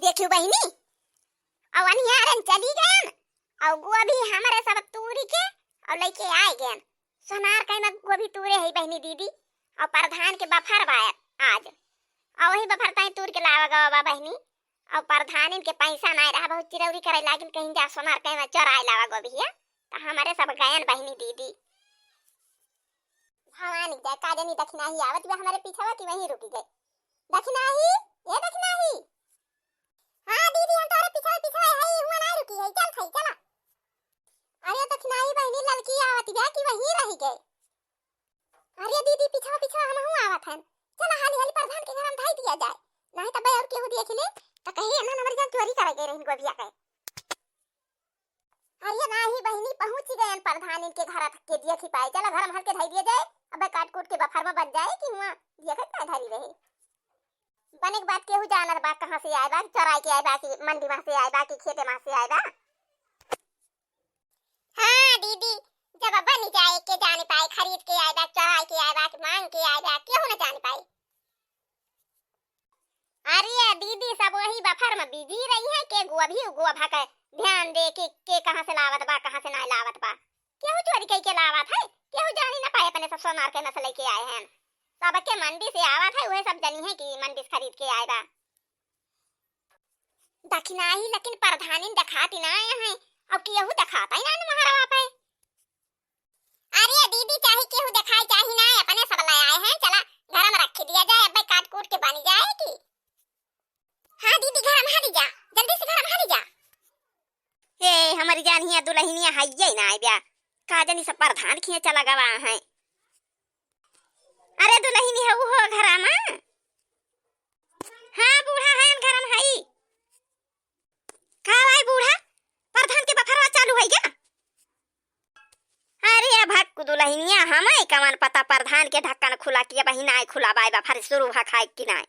देखियो बहनी और अनियारन चली गए और गोभी हमारे सब तूरी के और लेके आए गए सोनार कहीं में गोभी तूरे है बहनी दीदी और प्रधान के बफर बाय आज और वही बफर ताई तूर के लावा गवा बहनी और प्रधान इनके पैसा नहीं रहा बहुत चिरौरी करे लागिन कहीं जा सोनार कहीं में चराए लावा गोभी तो हमारे सब गयन बहनी दीदी भवानी जय काजनी दक्षिणा ही आवत भी हमारे पीछे की वहीं रुकी गई दक्षिणा ही ये दक्षिणा ही हां दीदी हम तोरे पीछे पीछे है हुआ ना रुकी है चल खाई चला अरे दक्षिणा ही बहनी लड़की आवत भी कि वहीं रह गए अरे दीदी पीछे पीछे हम हूं आवत है चला हाली हाली प्रधान के घर हम धाई दिया जाए नहीं तो भाई और केहू देख ले तो कहीं ना हमारी जान चोरी करे गए रहन गोभिया के अरे नाही बहनी पहुंच गए प्रधान इनके घर के दिया खिपाए चला घर में हल के धाई दिया जाए अब काट कूट के बफर में बच जाए कि हुआ दिया के धारी रहे बने के बाद केहू जानर बा कहां से आए बा चराई के आए बा कि मंडी में से आए बा कि खेते में से आए बा हां दीदी जब बन जाए के जाने पाए खरीद के आए बा चराई के आए बा कि मांग के आए बा केहू न जाने पाए अरे दीदी सब वही बफर में बिजी रही है के गोभी गोभा के ध्यान दे के कहां से लावत बा कहां से ना लावत बा केहू चोरी कई के लावत है केहू जानी ना पाए अपने सब सोनार के नस्ल लेके आए हैं सब के मंडी से आवत है वही सब जनी है कि मंडी से खरीद के आए बा दक्षिणा ही लेकिन प्रधानी दिखाती ना आए हैं अब केहू दिखाता ही ना महारावा पे अरे दीदी चाहे केहू दिखाई चाहे ना अपने सब ले आए हैं चला घर में रख दिया जाए अब काट कूट के बन जाएगी हां दीदी घर में हाली जा जल्दी से घर में हाली जा हे हमारी जान हिया दुल्हनिया हइये ना आए ब्या का जानी सब प्रधान खिया चला गवा है अरे दुल्हनी है वो घर में हां बूढ़ा है घर में हई का भाई बूढ़ा प्रधान के बफरवा चालू है क्या अरे भक्कु दुल्हनिया हमें कमान पता प्रधान के ढक्कन खुला किया बहिना है खुला बाय बफर शुरू भ खाए कि ना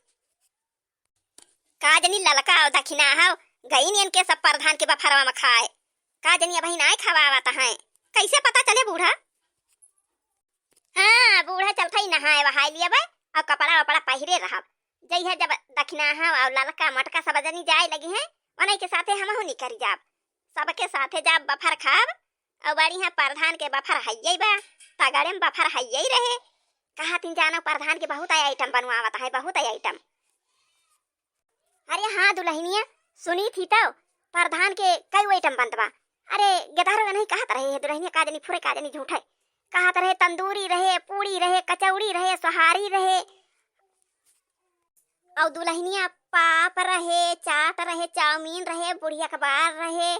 का जानी ललका और दक्षिणा है गईन इनके सब प्रधान के बफरवा में खाए का जानी अब ना खवावत है कैसे पता चले बूढ़ा हां बूढ़ा चलता ही नहाए वहाए लिया बे और कपड़ा वपड़ा पहिरे रहा जई है जब दक्षिणा है और ललका मटका सब जनी जाए लगी है वने के साथे हम हो निकरी जाब सबके साथे जाब बफर खाब और बड़ी है प्रधान के बफर हइये बा तगड़े में बफर हइये रहे कहा तीन जाना प्रधान के बहुत आइटम बनवावत है बहुत आइटम अरे हां दुल्हनिया सुनी थी तो प्रधान के कई आइटम बनतबा अरे गदारो नहीं कहत रहे दुल्हनिया का जनी फुरे का जनी झूठे कहत रहे तंदूरी रहे पूड़ी रहे कचौड़ी रहे सोहारी रहे और दुल्हनिया पाप रहे चाट रहे चाउमीन रहे बुढ़िया कबार रहे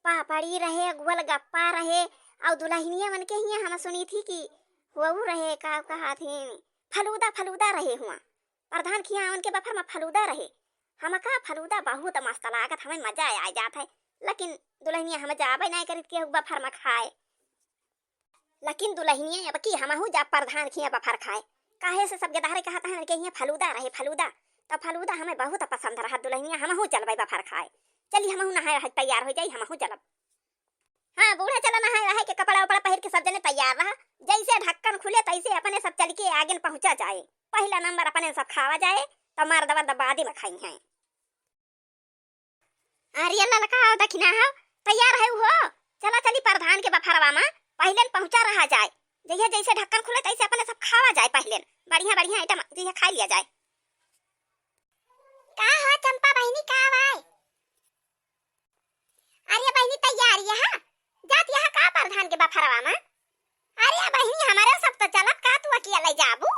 पापड़ी रहे गोलगप्पा रहे और दुल्हनिया मन के हिया हम सुनी थी कि वो रहे का कहा थे फलूदा फलूदा रहे हुआ प्रधान खिया उनके बफर में फलूदा रहे हम का फलूदा बहुत मस्त लागत हमें मजा आ जात है लेकिन दुल्हनिया हम जाबे नहीं करित के बफर में खाए लेकिन दुल्हनिया अब की हमहू जा प्रधान खिया बफर खाए काहे से सब गदारे कहत हैं के हिया फलूदा रहे फलूदा तो फलूदा हमें बहुत पसंद रहा दुल्हनिया हमहू चलबे बफर खाए चली हमहू नहाए रह तैयार हो जाई हमहू चलब हां बूढ़ा चला नहाए रह के कपड़ा उपड़ा पहिर के सब जने तैयार रहा जैसे ढक्कन खुले तैसे अपने सब चल के आगे पहुंचा जाए पहला नंबर अपने सब खावा जाए तो मार दवा दबादी में खाई हैं अरे ललका दक्षिणा है तैयार है हो चला चली प्रधान के बफरवा में पहले पहुंचा रहा जाए जैसे जैसे ढक्कन खुले तैसे अपने सब खावा जाए पहले बढ़िया बढ़िया आइटम जैसे खा लिया जाए का हो चंपा बहनी का भाई अरे बहनी तैयार है जात यहाँ का प्रधान के बफरवा में अरे बहनी हमारे सब तो चलत का तू अकेले जाबू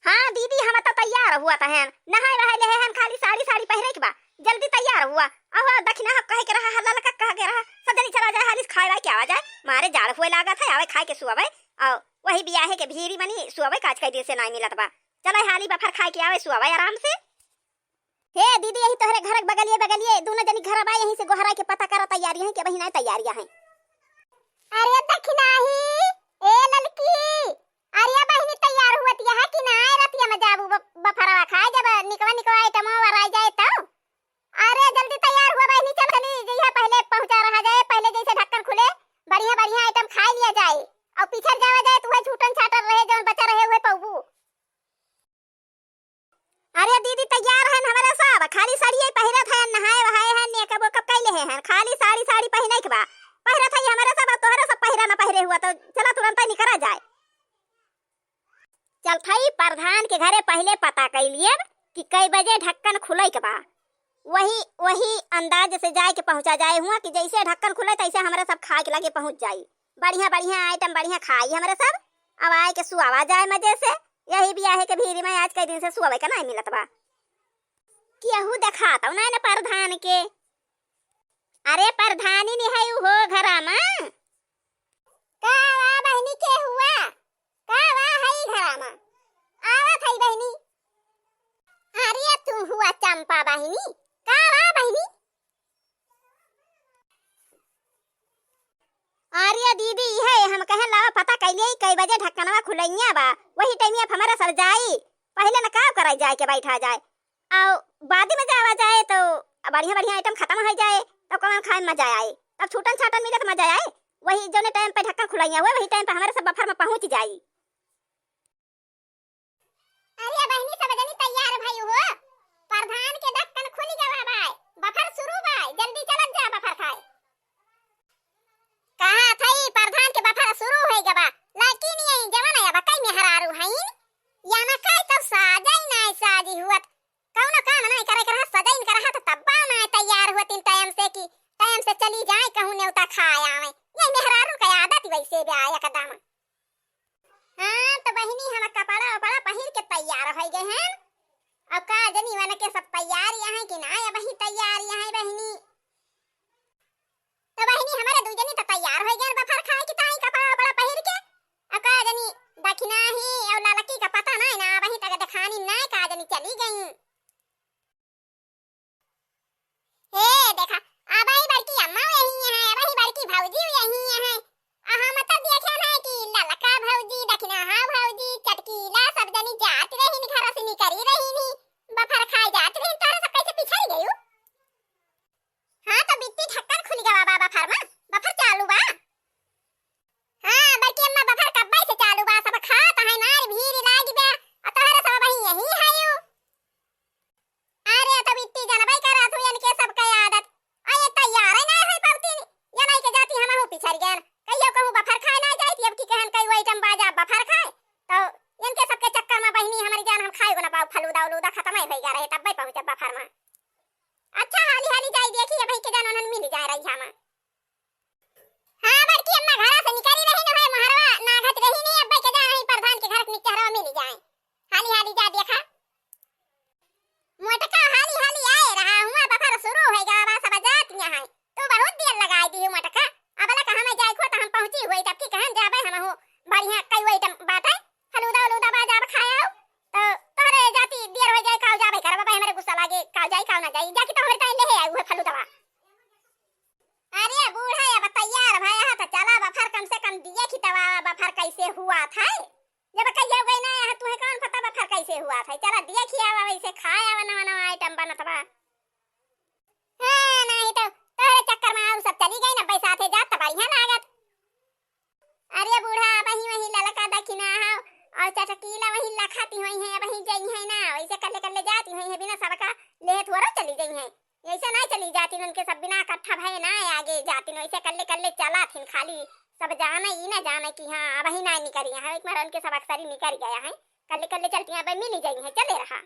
हां दीदी हम तो तैयार हुआ था हैं नहाए रहे ले हैं खाली साड़ी साड़ी पहरे के बा जल्दी तैयार हुआ अब दक्षिणा कहे के रहा ललका कह के रहा सजनी चला जाए हालिस खाए के आवा जाए मारे जाड़ हुए लागत है आवे खाए के सुआवे और वही बियाहे के भीरी बनी सुआवे काज कई दिन से नहीं मिलत बा चला हाली बफर खाए के आवे सुआवे आराम से हे दीदी यही तोहरे घर बगलिए दोनों जनी घर बा यहीं से गोहरा के पता करा तैयारी है के बहिना तैयारियां हैं अरे दक्षिणा ही ए ललकी अरे बहिनी तैयार हुवत है कि ना रतिया में जाबू बफरवा खाए जब निकवा आइटम और आ जाए तो अरे जल्दी तैयार हुआ बहनी चल चली जइया पहले पहुंचा रहा जाए पहले जैसे ढक्कन खुले बढ़िया बढ़िया आइटम खा लिया जाए और पीछे जावा जाए तो वह छूटन छाटर रहे जौन बचा रहे हुए पौबू अरे दीदी तैयार है हमारा सब खाली घरे पहले पता कर लिए कि कई बजे ढक्कन खुले के बा, वही वही अंदाज से जाए के पहुंचा जाए हुआ कि जैसे ढक्कन खुले तैसे हमारे सब खा के लगे पहुंच जाई। बढ़िया बढ़िया आइटम बढ़िया खाई हमारे सब, अब आए के सुआवा जाए मजे से। यही भी आहे के भीड़ में आज कई दिन से सुआवे का नहीं मिलत बा। केहू दिखाता ना न प्रधान के, अरे प्रधानी नहीं है हो घरा में का वा बहनी के हुआ का वा है घरा में आवत है बहनी। अरे तू हुआ चंपा बहनी का वा बहनी। अरे दीदी है हम कहे लावा पता कैलिए कई बजे ढक्कनवा खुलैया बा, वही टाइम में हमारा सब जाई। पहले न का कराई जाए के बैठा जाए और बाद में जावा जाए तो बढ़िया बढ़िया आइटम खत्म हो जाए तब कौन खाए में मजा आए, तब छूटन छाटन मिले तो मजा आए। वही जो टाइम पे ढक्कन खुलैया हुआ वही टाइम पे हमारे सब बफर में पहुंच जाई। अरे बहनी सब जनी तैयार भाई हो, प्रधान के ढक्कन खुल गवा बा, बफर शुरू बा, जल्दी चलत जा बफर खाए। कहा थई प्रधान के बफर शुरू हो गवा, लड़की नहीं आई जवान आया बकई में हरारू हईन या न कई तब साजई नहीं साजी हुत कौन काम नहीं करे कर सजइन कर हाथ तब्बा ना तैयार होतिन टाइम से कि टाइम से चली जाए कहूं नेवता खाए आवे। ये मेहरारू का आदत वैसे भी आया कदम। हां तो बहिनी हम कपड़ा बड़ा पहिर के तैयार हो गए हैं, अब का जनी वाला के सब तैयार यहाँ कि ना या वही तैयार यहाँ बहनी। तो बहनी हमारे दू जनी तो तैयार हो गए बफर खाए की ताई कपड़ा बड़ा पहिर के, अब का जनी दखिना ही और लड़की का पता नहीं ना वही तक दिखानी ना का जनी चली गई। हे देखा अब आई बड़की अम्मा यही है, वही बड़की भौजी यही है। हम तो देखे ना कि ललका भौजी दखिना हां भौजी चटकीला सब जनी जात रही घर से निकरी रही नी बफर खाए जात रही, तारे सब कैसे पिछड़ गई। हां तो बित्ती ढक्कन खुल गवा बा बफर में, बफर चालू बा। हां बड़की अम्मा बफर कब से चालू बा, सब खा त है मार भीड़ लागी बा तारे सब वही यही है यू। अरे तो बित्ती जनबई करा तू इनके सब का आदत आए तैयार है ना है पवती या नहीं के जाती हम हो पिछड़ गए कहियो कहूं बफर खाए ना जाती, अब की कहन कई आइटम बाजा बफर खाए तो इनके सबके चक्कर में बहनी हमारी जान हम खाए ना पाऊ फलूदा उलूदा खत्म ही भई जा रहे तब पहुंचे बफर में। अच्छा हाली हाली जाई देखिए भाई के जान उन्हन मिल जाए रही हम। हां बड़की अम्मा घर से निकली रही न है महरवा नागत रही नहीं, अब के जान प्रधान के घर के नीचे हरवा मिल जाए। हाली हाली जा देखा मोटका हाली हाली आए रहा हुआ बफर शुरू हो गया सब जात यहाँ तो बहुत देर लगाई दी मोटका। अब लगा हमें जाए खो तो हम पहुंची हुई तब की कहन जाबे हम हो बढ़िया कई आइटम बाटे फलूदा उलूदा बाजा खाया तो तोरे जाती देर हो जाए काऊ जाबे कर बाबा हमारे गुस्सा लागे काऊ जाई काऊ ना जाई जाकी तो हमारे टाइम ले है वो फलूदा। अरे बूढ़ा अब तैयार भया तो चला बफर कम से कम दिए की दवा बफर कैसे हुआ था जब कहियो गई ना तुम्हें कौन पता बफर कैसे हुआ था, चला दिया खियावा वैसे खाया नवा नवा आइटम बनत बा। हां नहीं तो तोरे चक्कर में और सब चली गई ना पैसा थे जात बढ़िया लागत। अरे बूढ़ा वही वही ललका दखिना हां और चटकीला वही लखाती हुई है वही गई है ना वैसे कल्ले कल्ले जाती हुई है बिना सबका ले थोड़ा चली गई है, ऐसे ना चली जाती उनके सब बिना इकट्ठा भय ना आगे जाती वैसे कल्ले कल्ले चला थी खाली सब जाने ही ना जाने कि हां वही ना निकली है एक बार उनके सब अक्सर ही निकल गया है कल्ले कल्ले चलती हैं मिल गई है चले रहा।